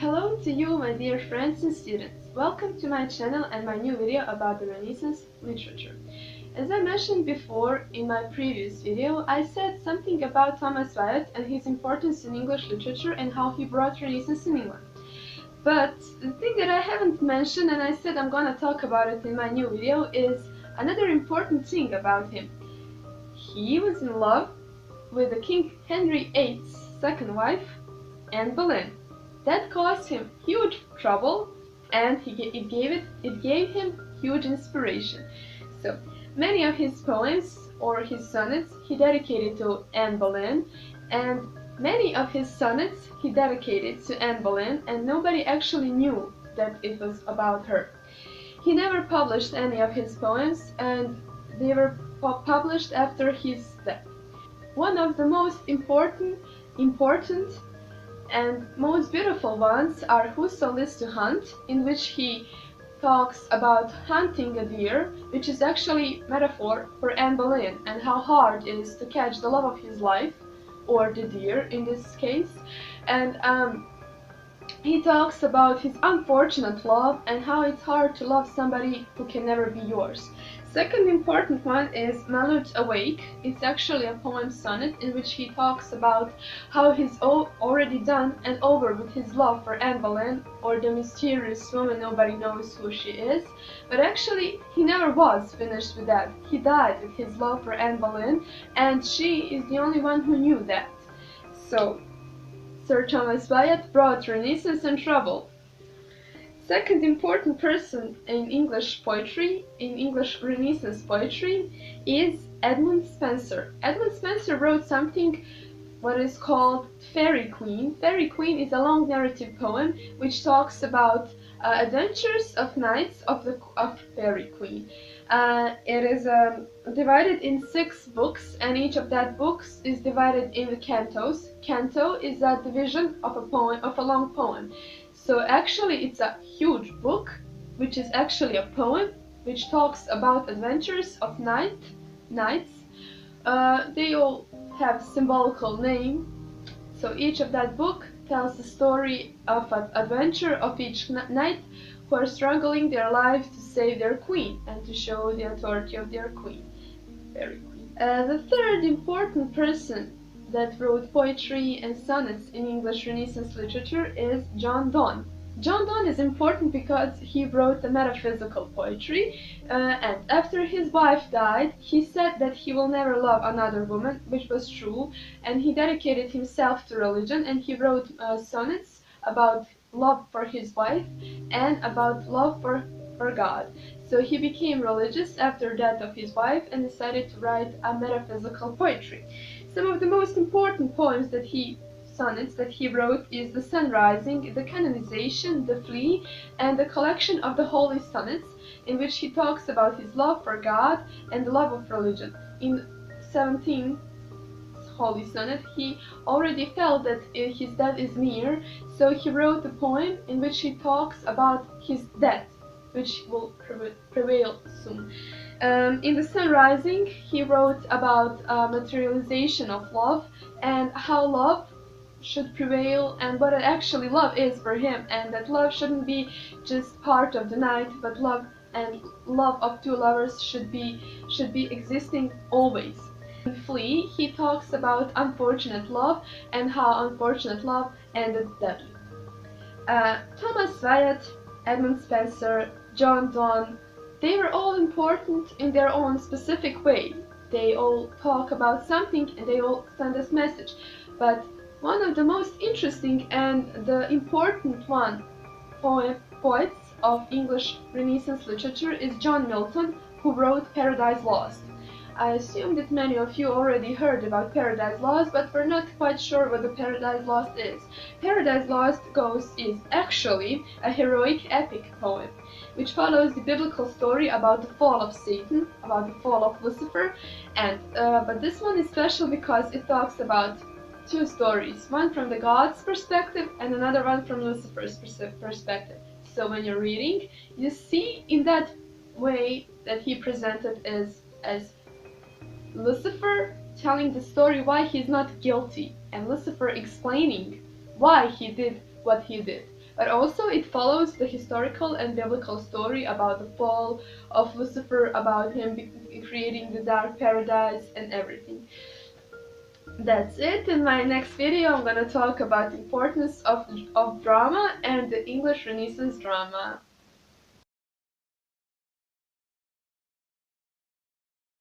Hello to you, my dear friends and students. Welcome to my channel and my new video about the Renaissance literature. As I mentioned before in my previous video, I said something about Thomas Wyatt and his importance in English literature and how he brought Renaissance in England. But the thing that I haven't mentioned, and I said I'm gonna talk about it in my new video, is another important thing about him. He was in love with the King Henry VIII's second wife, Anne Boleyn. That caused him huge trouble, and it gave him huge inspiration. So many of his poems or his sonnets he dedicated to Anne Boleyn, and many of his sonnets he dedicated to Anne Boleyn, and nobody actually knew that it was about her. He never published any of his poems, and they were published after his death. One of the most important and most beautiful ones are Who So Lives to Hunt, in which he talks about hunting a deer, which is actually metaphor for Anne Boleyn and how hard it is to catch the love of his life, or the deer in this case. And he talks about his unfortunate love and how it's hard to love somebody who can never be yours. Second important one is Maynooth Awake. It's actually a poem sonnet in which he talks about how he's already done and over with his love for Anne Boleyn, or the mysterious woman nobody knows who she is. But actually he never was finished with that. He died with his love for Anne Boleyn, and she is the only one who knew that. So Sir Thomas Wyatt brought Renaissance and trouble. Second important person in English poetry, in English Renaissance poetry, is Edmund Spenser. Edmund Spenser wrote something what is called Faerie Queene. Faerie Queene is a long narrative poem which talks about adventures of knights of Faerie Queene. It is divided in 6 books, and each of that books is divided into cantos. Canto is a division of a long poem. So actually it's a huge book, which is actually a poem, which talks about adventures of knights. They all have symbolical name. So each of that book tells the story of an adventure of each knight who are struggling their lives to save their queen and to show the authority of their queen. Faerie Queene. The third important person that wrote poetry and sonnets in English Renaissance literature is John Donne. John Donne is important because he wrote the metaphysical poetry, and after his wife died, he said that he will never love another woman, which was true, and he dedicated himself to religion, and he wrote sonnets about love for his wife and about love for God. So he became religious after the death of his wife and decided to write a metaphysical poetry. Some of the most important sonnets that he wrote is The Sun Rising, The Canonization, The Flea, and the collection of the Holy Sonnets, in which he talks about his love for God and the love of religion. In 17th Holy Sonnet, he already felt that his death is near, so he wrote a poem in which he talks about his death, which will prevail soon. In The Sun Rising, he wrote about materialization of love and how love should prevail and what actually love is for him, and that love shouldn't be just part of the night, but love of two lovers should be existing always. In Flea, he talks about unfortunate love and how unfortunate love ended badly. Thomas Wyatt, Edmund Spenser, John Donne, they were all important in their own specific way. They all talk about something and they all send us message. But one of the most interesting and the important poets of English Renaissance literature is John Milton, who wrote Paradise Lost. I assume that many of you already heard about Paradise Lost, but we're not quite sure what the Paradise Lost is. Paradise Lost is actually a heroic epic poem, which follows the biblical story about the fall of Satan, about the fall of Lucifer, and but this one is special because it talks about 2 stories, one from the God's perspective and another one from Lucifer's perspective. So when you're reading, you see in that way that he presented as Lucifer telling the story why he's not guilty, and Lucifer explaining why he did what he did. but also it follows the historical and biblical story about the fall of Lucifer, about him creating the dark paradise and everything. That's it. In my next video, I'm gonna talk about the importance of drama and the English Renaissance drama.